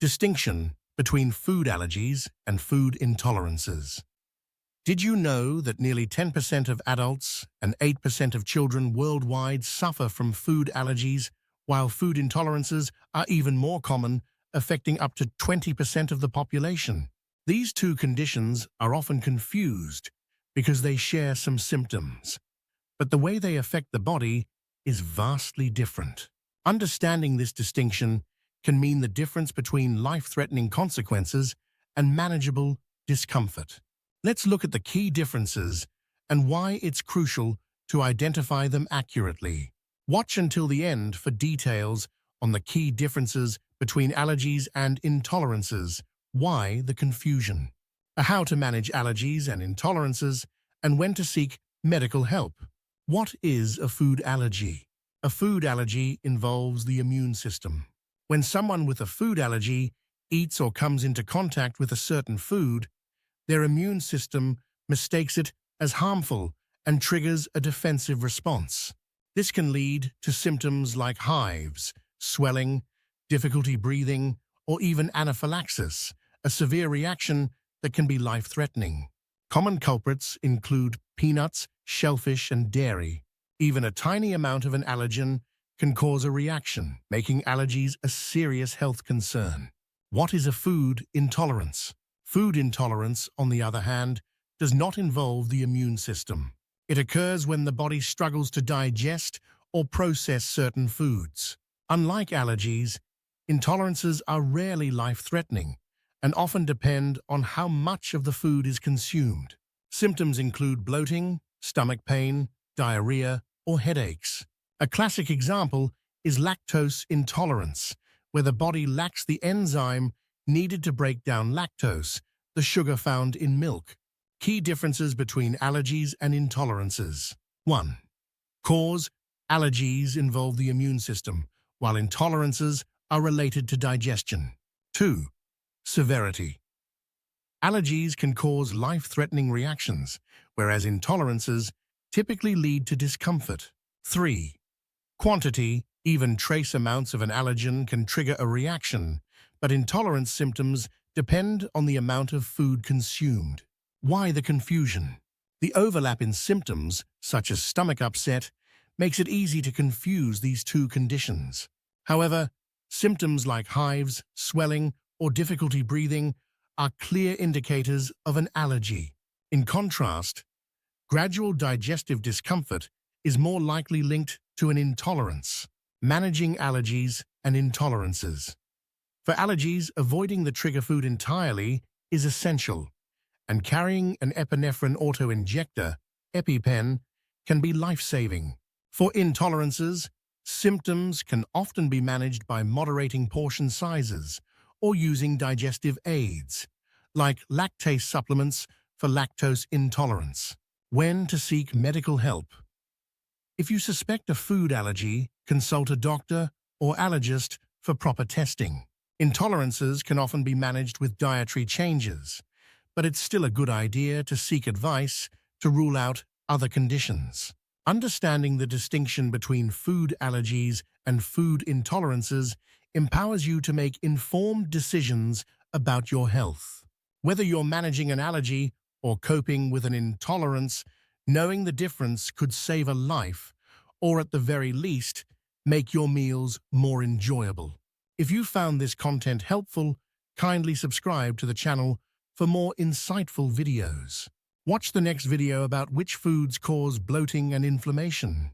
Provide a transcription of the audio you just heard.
Distinction between food allergies and food intolerances. Did you know that nearly 10% of adults and 8% of children worldwide suffer from food allergies, while food intolerances are even more common, affecting up to 20% of the population? These two conditions are often confused because they share some symptoms, but the way they affect the body is vastly different. Understanding this distinction can mean the difference between life-threatening consequences and manageable discomfort. Let's look at the key differences and why it's crucial to identify them accurately. Watch until the end for details on the key differences between allergies and intolerances. Why the confusion? How to manage allergies and intolerances, and when to seek medical help. What is a food allergy? A food allergy involves the immune system. When someone with a food allergy eats or comes into contact with a certain food, their immune system mistakes it as harmful and triggers a defensive response. This can lead to symptoms like hives, swelling, difficulty breathing, or even anaphylaxis, a severe reaction that can be life-threatening. Common culprits include peanuts, shellfish, and dairy. Even a tiny amount of an allergen can cause a reaction, making allergies a serious health concern. What is a food intolerance? Food intolerance, on the other hand, does not involve the immune system. It occurs when the body struggles to digest or process certain foods. Unlike allergies, intolerances are rarely life-threatening and often depend on how much of the food is consumed. Symptoms include bloating, stomach pain, diarrhea, or headaches. A classic example is lactose intolerance, where the body lacks the enzyme needed to break down lactose, the sugar found in milk. Key differences between allergies and intolerances. 1. Cause. Allergies involve the immune system, while intolerances are related to digestion. 2. Severity. Allergies can cause life-threatening reactions, whereas intolerances typically lead to discomfort. 3. Quantity. Even trace amounts of an allergen can trigger a reaction, but intolerance symptoms depend on the amount of food consumed. Why the confusion? The overlap in symptoms, such as stomach upset, makes it easy to confuse these two conditions. However, symptoms like hives, swelling, or difficulty breathing are clear indicators of an allergy. In contrast, gradual digestive discomfort is more likely linked to an intolerance. Managing allergies and intolerances. For allergies, avoiding the trigger food entirely is essential, and carrying an epinephrine auto-injector, EpiPen, can be life-saving. For intolerances, symptoms can often be managed by moderating portion sizes or using digestive aids, like lactase supplements for lactose intolerance. When to seek medical help. If you suspect a food allergy, consult a doctor or allergist for proper testing. Intolerances can often be managed with dietary changes, but it's still a good idea to seek advice to rule out other conditions. Understanding the distinction between food allergies and food intolerances empowers you to make informed decisions about your health. Whether you're managing an allergy or coping with an intolerance, knowing the difference could save a life, or at the very least, make your meals more enjoyable. If you found this content helpful, kindly subscribe to the channel for more insightful videos. Watch the next video about which foods cause bloating and inflammation.